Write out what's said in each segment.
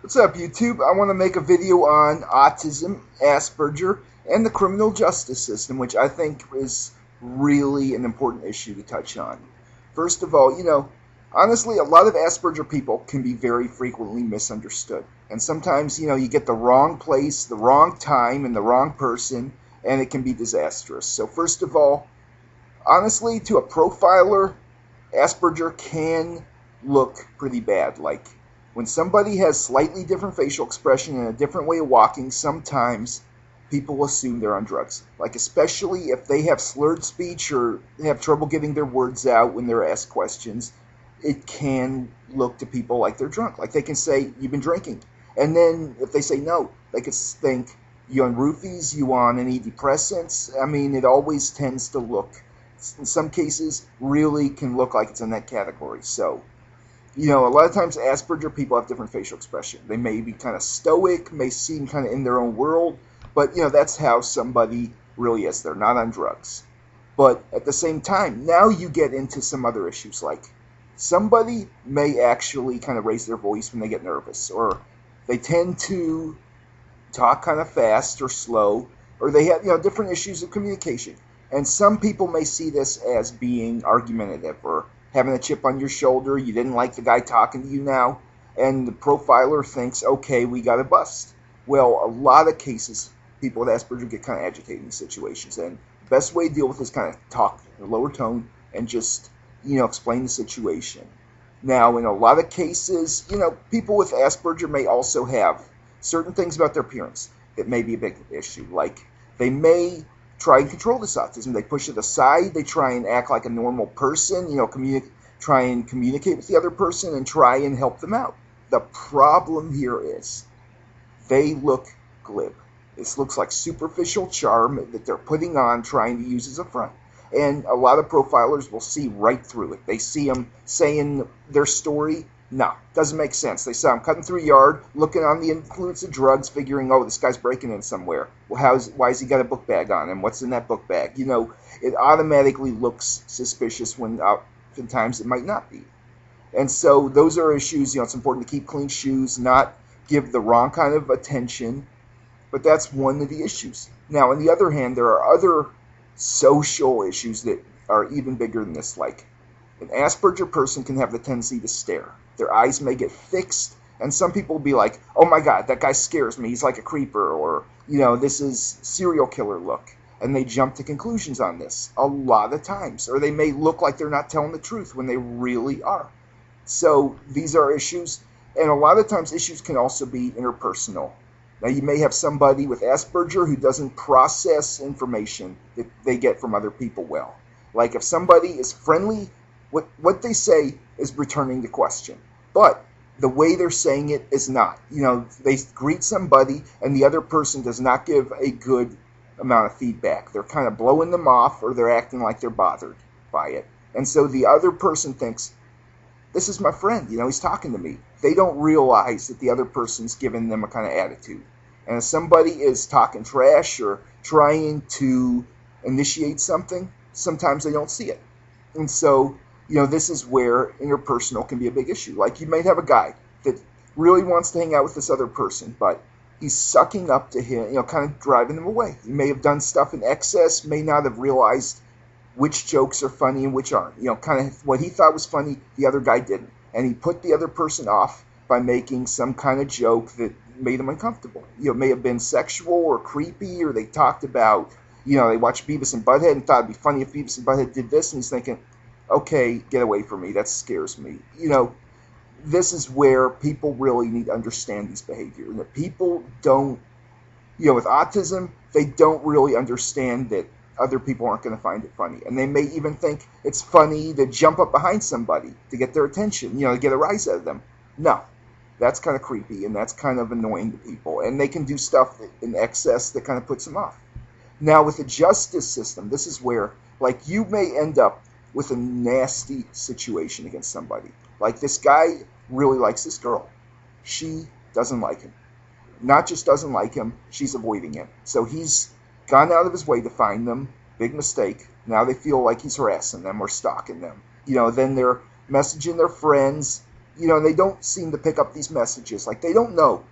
What's up, YouTube? I want to make a video on autism, Asperger, and the criminal justice system, which I think is really an important issue to touch on. First of all, honestly, a lot of Asperger people can be very frequently misunderstood. And sometimes, you get the wrong place, the wrong time, and the wrong person, and it can be disastrous. So, first of all, honestly, to a profiler, Asperger can look pretty bad. Like, when somebody has slightly different facial expression and a different way of walking, sometimes people assume they're on drugs. Like, especially if they have slurred speech or have trouble getting their words out when they're asked questions, it can look to people like they're drunk. Like, they can say, "You've been drinking." And then if they say no, they could think, "You on roofies? You on any depressants?" I mean, it always tends to look, in some cases, really can look like it's in that category. So, a lot of times Asperger people have different facial expression. They may be kind of stoic, may seem kind of in their own world, but, that's how somebody really is. They're not on drugs. But at the same time, now you get into some other issues, like somebody may actually kind of raise their voice when they get nervous, or they tend to talk kind of fast or slow, or they have, different issues of communication. And some people may see this as being argumentative or having a chip on your shoulder. You didn't like the guy talking to you now, and the profiler thinks, okay, we got a bust. Well, a lot of cases, people with Asperger get kind of agitated in these situations, and the best way to deal with this kind of talk in a lower tone and just, explain the situation. Now, in a lot of cases, people with Asperger may also have certain things about their appearance that may be a big issue. Like, they may try and control this autism. They push it aside. They try and act like a normal person, try and communicate with the other person and try and help them out. The problem here is they look glib. This looks like superficial charm that they're putting on, trying to use as a front. And a lot of profilers will see right through it. They see them saying their story. No, doesn't make sense. They saw him cutting through a yard, looking on the influence of drugs, figuring, oh, this guy's breaking in somewhere. Well, why has he got a book bag on him? What's in that book bag? It automatically looks suspicious when oftentimes it might not be. And so those are issues. It's important to keep clean shoes, not give the wrong kind of attention. But that's one of the issues. Now, on the other hand, there are other social issues that are even bigger than this. Like, an Asperger person can have the tendency to stare. Their eyes may get fixed, and some people will be like, "Oh my God, that guy scares me. He's like a creeper," or, "This is serial killer look." And they jump to conclusions on this a lot of times. Or they may look like they're not telling the truth when they really are. So these are issues, and a lot of times issues can also be interpersonal. Now, you may have somebody with Asperger who doesn't process information that they get from other people well. Like, if somebody is friendly, what they say is returning the question. But the way they're saying it is not. They greet somebody and the other person does not give a good amount of feedback. They're kind of blowing them off, or they're acting like they're bothered by it. And so the other person thinks, this is my friend, he's talking to me. They don't realize that the other person's giving them a kind of attitude. And if somebody is talking trash or trying to initiate something, sometimes they don't see it. And so, this is where interpersonal can be a big issue. Like, you might have a guy that really wants to hang out with this other person, but he's sucking up to him, kind of driving him away. He may have done stuff in excess, may not have realized which jokes are funny and which aren't. Kind of what he thought was funny, the other guy didn't. And he put the other person off by making some kind of joke that made him uncomfortable. It may have been sexual or creepy, or they talked about, they watched Beavis and Butthead and thought it'd be funny if Beavis and Butthead did this, and he's thinking, okay, get away from me, that scares me. This is where people really need to understand these behaviors. And that people don't, with autism, they don't really understand that other people aren't going to find it funny. And they may even think it's funny to jump up behind somebody to get their attention, to get a rise out of them. No, that's kind of creepy, and that's kind of annoying to people. And they can do stuff in excess that kind of puts them off. Now, with the justice system, this is where, like, you may end up with a nasty situation against somebody. Like, this guy really likes this girl. She doesn't like him. Not just doesn't like him, she's avoiding him. So he's gone out of his way to find them. Big mistake. Now they feel like he's harassing them or stalking them. Then they're messaging their friends, and they don't seem to pick up these messages. Like, they don't know.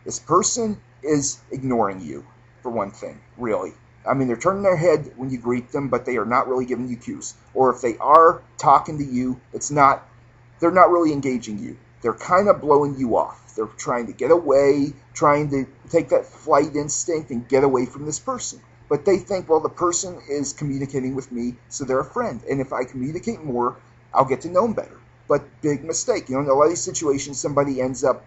This person is ignoring you, for one thing, really. I mean, they're turning their head when you greet them, but they are not really giving you cues. Or if they are talking to you, they're not really engaging you. They're kind of blowing you off. They're trying to get away, trying to take that flight instinct and get away from this person. But they think, well, the person is communicating with me, so they're a friend. And if I communicate more, I'll get to know them better. But big mistake. In a lot of these situations, somebody ends up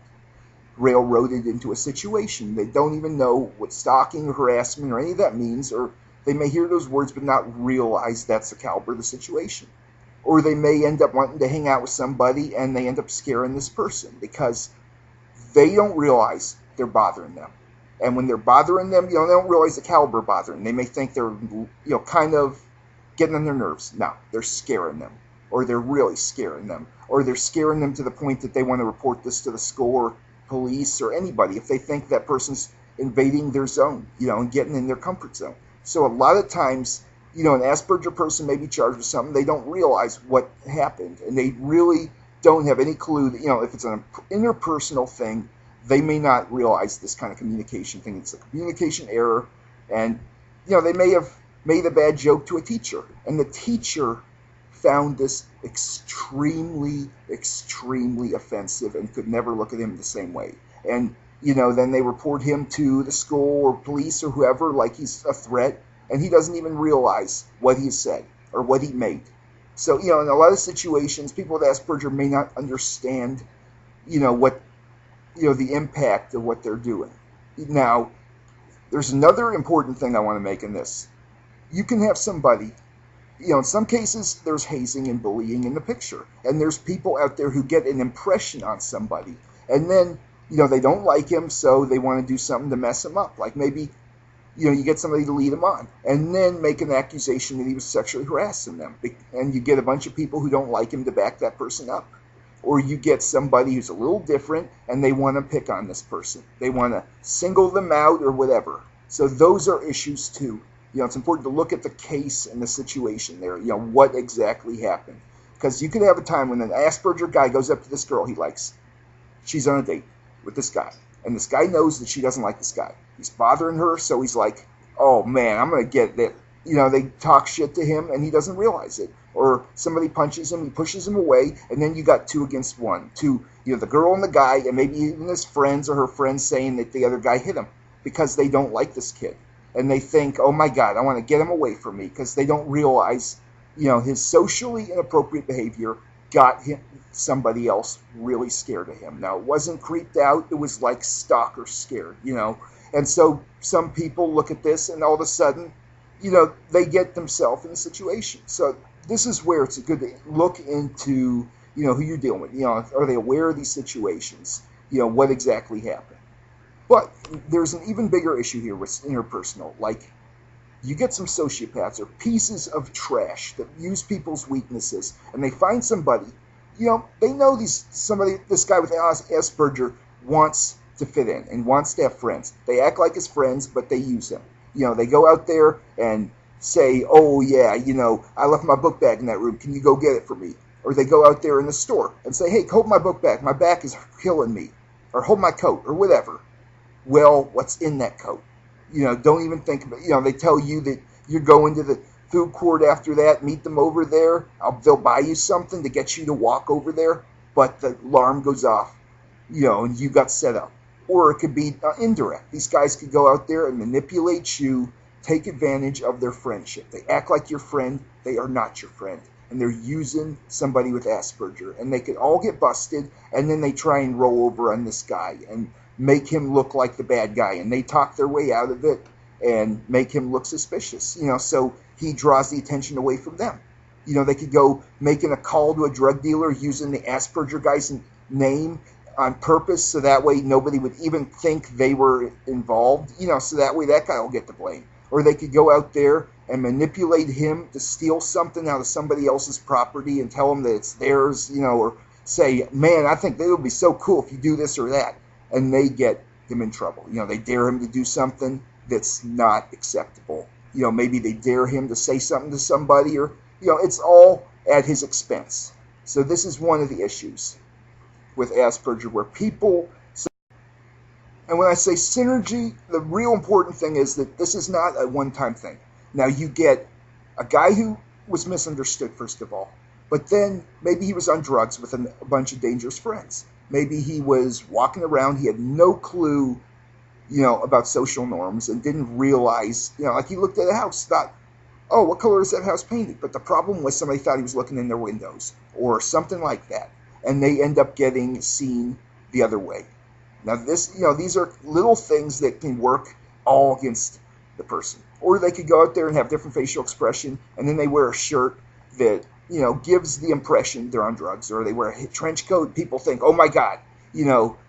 railroaded into a situation. They don't even know what stalking or harassment or any of that means, or they may hear those words but not realize that's the caliber of the situation. Or they may end up wanting to hang out with somebody and they end up scaring this person because they don't realize they're bothering them. And when they're bothering them, they don't realize the caliber bothering them. They may think they're, kind of getting on their nerves. No, they're scaring them. Or they're really scaring them. Or they're scaring them to the point that they want to report this to the school or police or anybody if they think that person's invading their zone, and getting in their comfort zone. So a lot of times, an Asperger person may be charged with something. They don't realize what happened. And they really don't have any clue that, if it's an interpersonal thing, they may not realize this kind of communication thing. It's a communication error. And, they may have made a bad joke to a teacher. And the teacher found this extremely, extremely offensive and could never look at him the same way. And, then they report him to the school or police or whoever like he's a threat. And he doesn't even realize what he said or what he made. So, in a lot of situations, people with Asperger may not understand, what, the impact of what they're doing. Now, there's another important thing I want to make in this. You can have somebody, in some cases, there's hazing and bullying in the picture. And there's people out there who get an impression on somebody. And then, they don't like him, so they want to do something to mess him up. Like maybe, you get somebody to lead him on. And then make an accusation that he was sexually harassing them. And you get a bunch of people who don't like him to back that person up. Or you get somebody who's a little different, and they want to pick on this person. They want to single them out or whatever. So those are issues too. It's important to look at the case and the situation there, what exactly happened. Because you could have a time when an Asperger guy goes up to this girl he likes. She's on a date with this guy. And this guy knows that she doesn't like this guy. He's bothering her, so he's like, oh man, I'm going to get that. They talk shit to him, and he doesn't realize it. Or somebody punches him, he pushes him away, and then you got 2 against 1. The girl and the guy, and maybe even his friends or her friends saying that the other guy hit him because they don't like this kid. And they think, oh my God, I want to get him away from me, because they don't realize, his socially inappropriate behavior got somebody else really scared of him. Now, it wasn't creeped out, it was like stalker scared, And so some people look at this and all of a sudden, they get themselves in a situation. So this is where it's good to look into, who you're dealing with. Are they aware of these situations? What exactly happened? But there's an even bigger issue here with interpersonal. Like, you get some sociopaths or pieces of trash that use people's weaknesses, and they find somebody, they know this guy with Asperger wants to fit in and wants to have friends. They act like his friends, but they use him. They go out there and say, oh yeah, I left my book bag in that room. Can you go get it for me? Or they go out there in the store and say, hey, hold my book bag. My back is killing me. Or hold my coat or whatever. Well, what's in that coat? Don't even think about it. They tell you that you're going to the food court after that, meet them over there. They'll buy you something to get you to walk over there, but the alarm goes off, and you got set up. Or it could be indirect. These guys could go out there and manipulate you, take advantage of their friendship. They act like your friend. They are not your friend. And they're using somebody with Asperger. And they could all get busted, and then they try and roll over on this guy and make him look like the bad guy. And they talk their way out of it and make him look suspicious. So he draws the attention away from them. They could go making a call to a drug dealer using the Asperger guy's name on purpose, so that way nobody would even think they were involved, so that way that guy will get the blame. Or they could go out there and manipulate him to steal something out of somebody else's property and tell him that it's theirs, or say, man, I think it would be so cool if you do this or that, and they get him in trouble. They dare him to do something that's not acceptable. Maybe they dare him to say something to somebody, or, it's all at his expense. So this is one of the issues. with Asperger where people, and when I say synergy, the real important thing is that this is not a one-time thing. Now you get a guy who was misunderstood, first of all, but then maybe he was on drugs with a bunch of dangerous friends. Maybe he was walking around, he had no clue, about social norms and didn't realize, like he looked at a house, thought, oh, what color is that house painted? But the problem was somebody thought he was looking in their windows or something like that. And they end up getting seen the other way. Now these are little things that can work all against the person. Or they could go out there and have different facial expression, and then they wear a shirt that, gives the impression they're on drugs, or they wear a trench coat. People think, oh my God,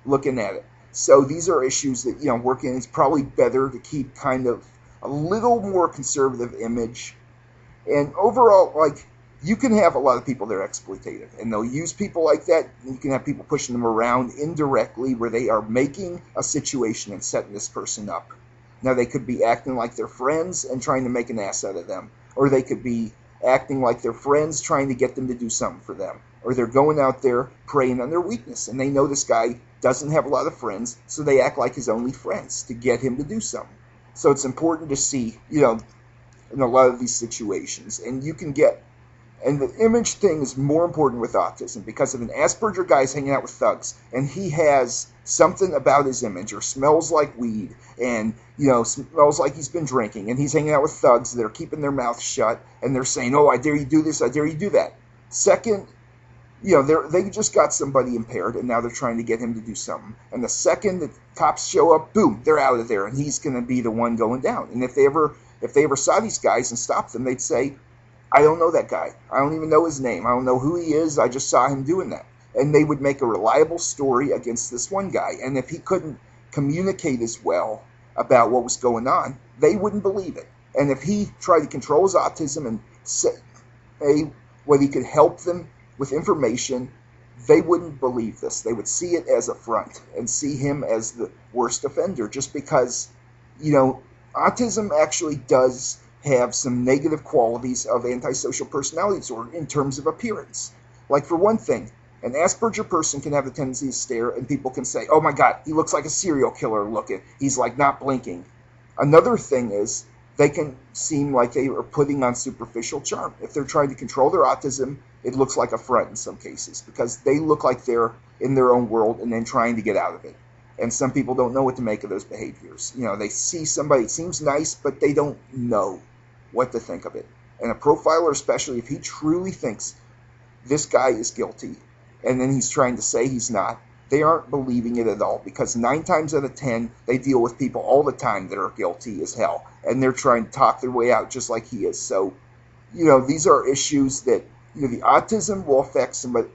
looking at it. So these are issues that, work in. It's probably better to keep kind of a little more conservative image. And overall, you can have a lot of people that are exploitative, and they'll use people like that. You can have people pushing them around indirectly where they are making a situation and setting this person up. Now, they could be acting like they're friends and trying to make an ass out of them, or they could be acting like they're friends trying to get them to do something for them, or they're going out there preying on their weakness, and they know this guy doesn't have a lot of friends, so they act like his only friends to get him to do something. So it's important to see, in a lot of these situations, and you can get. And the image thing is more important with autism, because if an Asperger guy's hanging out with thugs and he has something about his image, or smells like weed, and smells like he's been drinking, and he's hanging out with thugs that are keeping their mouth shut, and they're saying, oh, I dare you do this, I dare you do that. Second, they just got somebody impaired, and now they're trying to get him to do something. And the second the cops show up, boom, they're out of there, and he's going to be the one going down. And if they ever saw these guys and stopped them, they'd say, I don't know that guy. I don't even know his name. I don't know who he is. I just saw him doing that. And they would make a reliable story against this one guy. And if he couldn't communicate as well about what was going on, they wouldn't believe it. And if he tried to control his autism and say what he could help them with information, they wouldn't believe this. They would see it as a front and see him as the worst offender, just because, autism actually does have some negative qualities of antisocial personality disorder in terms of appearance. Like, for one thing, an Asperger person can have the tendency to stare, and people can say, oh my God, he looks like a serial killer looking. He's like not blinking. Another thing is, they can seem like they are putting on superficial charm. If they're trying to control their autism, it looks like a front in some cases, because they look like they're in their own world and then trying to get out of it. And some people don't know what to make of those behaviors. They see somebody, it seems nice, but they don't know what to think of it. And a profiler, especially if he truly thinks this guy is guilty, and then he's trying to say he's not, they aren't believing it at all, because 9 times out of 10, they deal with people all the time that are guilty as hell, and they're trying to talk their way out just like he is. So, these are issues that, the autism will affect somebody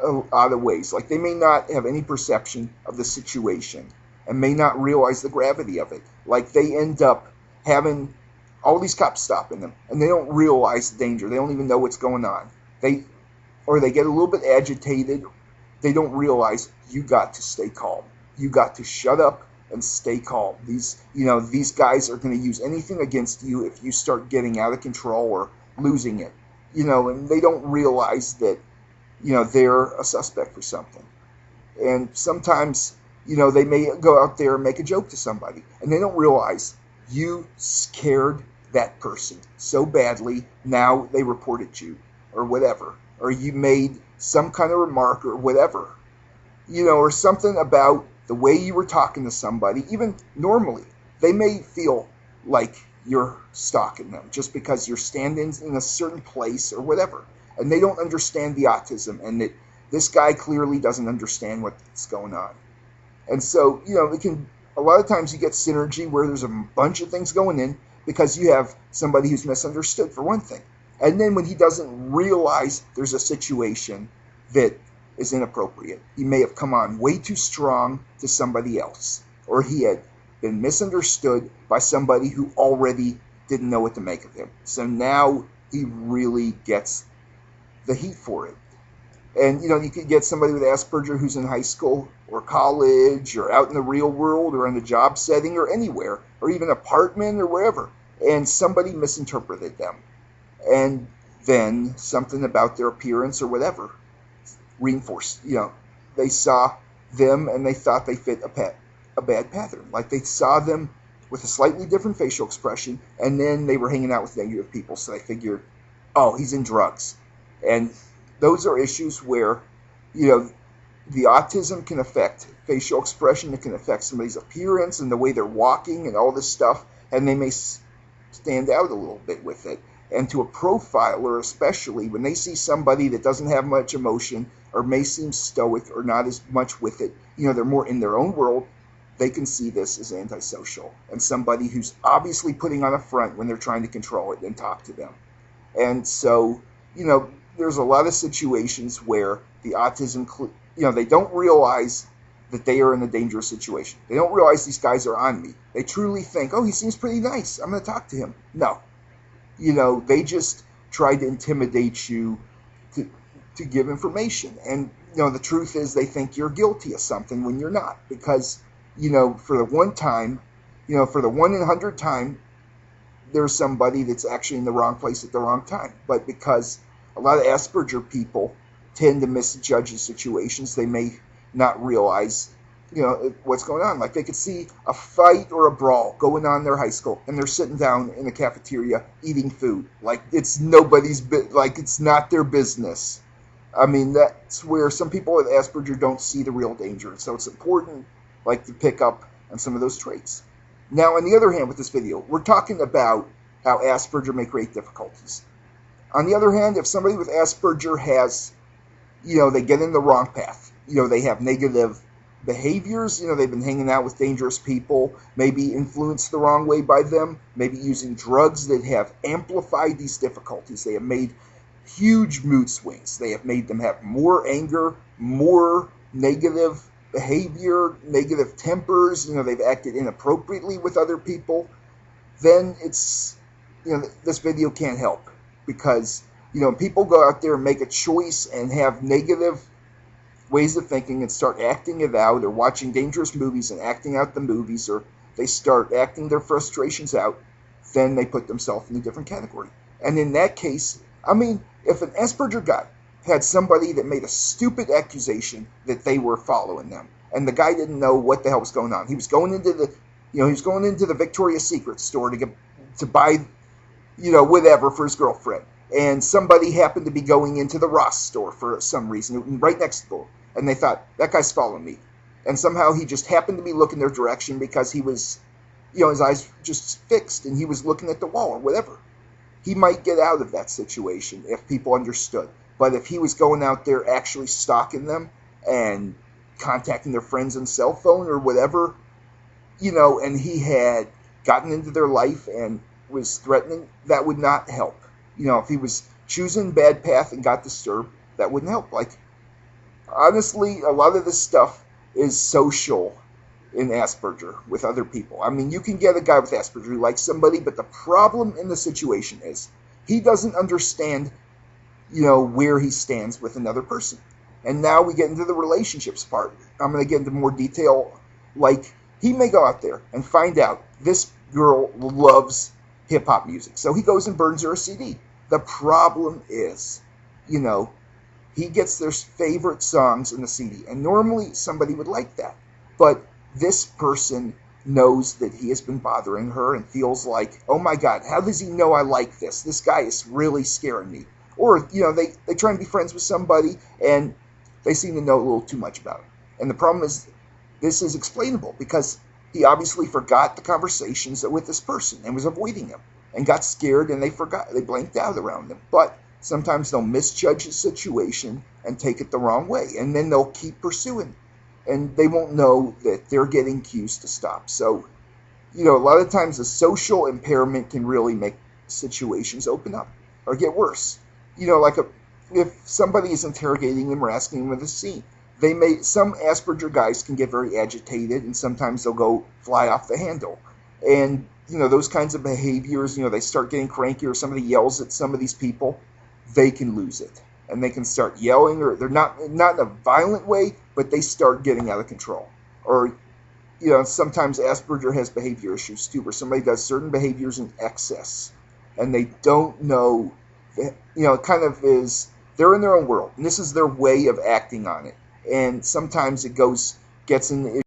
a lot of ways. Like, they may not have any perception of the situation and may not realize the gravity of it. Like, they end up having all these cops stopping them, and they don't realize the danger. They don't even know what's going on. They get a little bit agitated. They don't realize you got to stay calm. You got to shut up and stay calm. These guys are going to use anything against you if you start getting out of control or losing it. And they don't realize that, they're a suspect for something. And sometimes, they may go out there and make a joke to somebody, and they don't realize you scared that person so badly, now they reported you, or whatever. Or you made some kind of remark or whatever. Or something about the way you were talking to somebody, even normally. They may feel like you're stalking them just because you're standing in a certain place or whatever. And they don't understand the autism, and that this guy clearly doesn't understand what's going on. And so, a lot of times you get synergy where there's a bunch of things going in, because you have somebody who's misunderstood, for one thing. And then when he doesn't realize there's a situation that is inappropriate, he may have come on way too strong to somebody else, or he had been misunderstood by somebody who already didn't know what to make of him. So now he really gets the heat for it. And, you could get somebody with Asperger who's in high school or college or out in the real world or in a job setting or anywhere, or even apartment or wherever, and somebody misinterpreted them. And then something about their appearance or whatever reinforced. They saw them and they thought they fit a bad pattern. Like they saw them with a slightly different facial expression, and then they were hanging out with negative people, so they figured, oh, he's in drugs. And those are issues where, the autism can affect facial expression, it can affect somebody's appearance and the way they're walking and all this stuff, and they may stand out a little bit with it. And to a profiler, especially, when they see somebody that doesn't have much emotion or may seem stoic or not as much with it, they're more in their own world, they can see this as antisocial and somebody who's obviously putting on a front when they're trying to control it and talk to them. And so, there's a lot of situations where the autism, they don't realize that they are in a dangerous situation. They don't realize these guys are on me. They truly think, oh, he seems pretty nice, I'm going to talk to him. No. They just try to intimidate you to give information. And, the truth is they think you're guilty of something when you're not. Because, for the one time, for the 1 in 100 time, there's somebody that's actually in the wrong place at the wrong time. But because a lot of Asperger people tend to misjudge the situations, they may not realize, what's going on. Like they could see a fight or a brawl going on in their high school, and they're sitting down in the cafeteria eating food. Like it's it's not their business. I mean, that's where some people with Asperger don't see the real danger. So it's important, to pick up on some of those traits. Now, on the other hand, with this video, we're talking about how Asperger may create difficulties. On the other hand, if somebody with Asperger has, they get in the wrong path, they have negative behaviors, they've been hanging out with dangerous people, maybe influenced the wrong way by them, maybe using drugs that have amplified these difficulties. They have made huge mood swings. They have made them have more anger, more negative behavior, negative tempers, they've acted inappropriately with other people. Then it's, this video can't help. Because, people go out there and make a choice and have negative ways of thinking and start acting it out, or watching dangerous movies and acting out the movies, or they start acting their frustrations out, then they put themselves in a different category. And in that case, if an Asperger guy had somebody that made a stupid accusation that they were following them, and the guy didn't know what the hell was going on. He was going into the Victoria's Secret store to buy whatever for his girlfriend. And somebody happened to be going into the Ross store for some reason, right next door. And they thought, that guy's following me. And somehow he just happened to be looking their direction because he was, his eyes just fixed and he was looking at the wall or whatever. He might get out of that situation if people understood. But if he was going out there actually stalking them and contacting their friends on cell phone or whatever, and he had gotten into their life and was threatening, that would not help. If he was choosing bad path and got disturbed, that wouldn't help. Honestly, a lot of this stuff is social in Asperger with other people. You can get a guy with Asperger who likes somebody, but the problem in the situation is he doesn't understand, where he stands with another person. And now we get into the relationships part. I'm going to get into more detail. He may go out there and find out this girl loves hip-hop music. So he goes and burns her a CD. The problem is, he gets their favorite songs in the CD. And normally somebody would like that. But this person knows that he has been bothering her and feels like, oh my God, how does he know I like this? This guy is really scaring me. Or, they try and be friends with somebody and they seem to know a little too much about him. And the problem is, this is explainable because he obviously forgot the conversations with this person and was avoiding him and got scared and they blanked out around him. But sometimes they'll misjudge the situation and take it the wrong way. And then they'll keep pursuing. And they won't know that they're getting cues to stop. So, a lot of times the social impairment can really make situations open up or get worse. If somebody is interrogating them or asking them to the scene, some Asperger guys can get very agitated and sometimes they'll go fly off the handle. And, those kinds of behaviors, they start getting cranky or somebody yells at some of these people, they can lose it. And they can start yelling, or they're not in a violent way, but they start getting out of control. Or, sometimes Asperger has behavior issues too, where somebody does certain behaviors in excess. And they don't know, it kind of is they're in their own world, and this is their way of acting on it. And sometimes it gets in